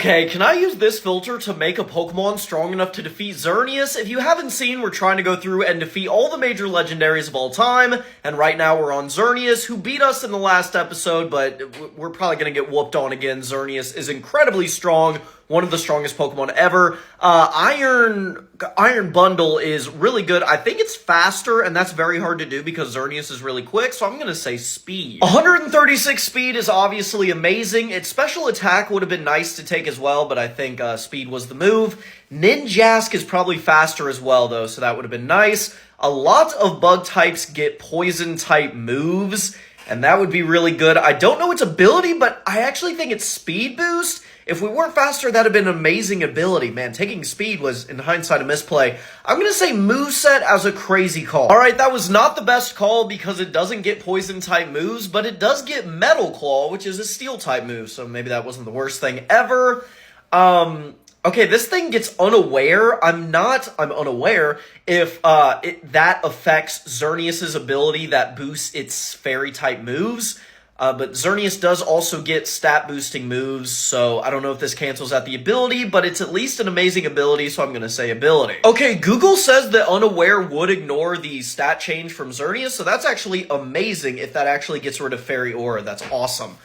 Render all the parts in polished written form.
Okay, can I use this filter to make a Pokemon strong enough to defeat Xerneus? If you haven't seen, we're trying to go through and defeat all the major legendaries of all time, and right now we're on Xerneus, who beat us in the last episode, but we're probably going to get whooped on again. Xerneus is incredibly strong, one of the strongest Pokemon ever. Iron Bundle is really good. I think it's faster, and that's very hard to do because Xerneus is really quick, so I'm going to say speed. 136 speed is obviously amazing. Its special attack would have been nice to take as well, but I think speed was the move. Ninjask is probably faster as well, though, so that would have been nice. A lot of bug types get poison-type moves, and that would be really good. I don't know its ability, but I actually think it's speed boost. If we weren't faster, that'd have been an amazing ability. Man, taking speed was, in hindsight, a misplay. I'm going to say moveset as a crazy call. All right, that was not the best call because it doesn't get poison-type moves, but it does get Metal Claw, which is a steel-type move, so maybe that wasn't the worst thing ever. Okay, this thing gets unaware. I'm unaware if that affects Xerneus' ability that boosts its fairy-type moves. But Xerneus does also get stat-boosting moves, so I don't know if this cancels out the ability, but it's at least an amazing ability, so I'm going to say ability. Okay, Google says that Unaware would ignore the stat change from Xerneus, so that's actually amazing if that actually gets rid of Fairy Aura. That's awesome.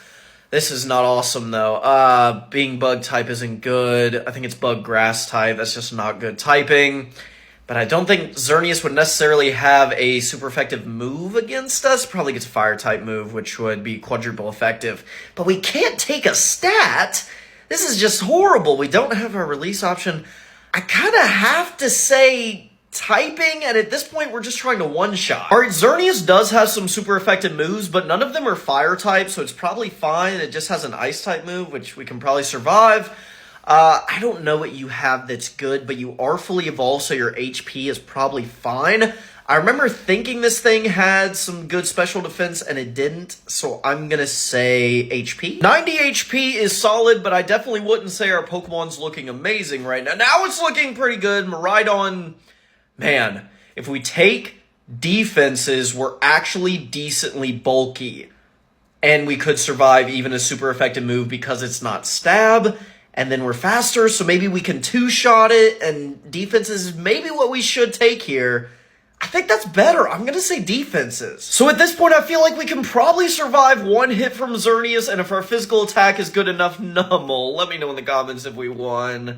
This is not awesome, though. Being Bug-type isn't good. I think it's Bug-Grass-type. That's just not good typing. But I don't think Xerneus would necessarily have a super effective move against us. Probably gets a fire-type move, which would be quadruple effective. But we can't take a stat. This is just horrible. We don't have our release option. I kind of have to say typing, and at this point, we're just trying to one-shot. All right, Xerneus does have some super effective moves, but none of them are fire-type, so it's probably fine. It just has an ice-type move, which we can probably survive. I don't know what you have that's good, but you are fully evolved, so your HP is probably fine. I remember thinking this thing had some good special defense, and it didn't, so I'm gonna say HP. 90 HP is solid, but I definitely wouldn't say our Pokemon's looking amazing right now. Now it's looking pretty good. Miraidon, man, if we take defenses, we're actually decently bulky, and we could survive even a super effective move because it's not stab. And then we're faster, so maybe we can two-shot it, and defenses is maybe what we should take here. I think that's better. I'm going to say defenses. So at this point, I feel like we can probably survive one hit from Xerneus, and if our physical attack is good enough, Nummel. Let me know in the comments if we won.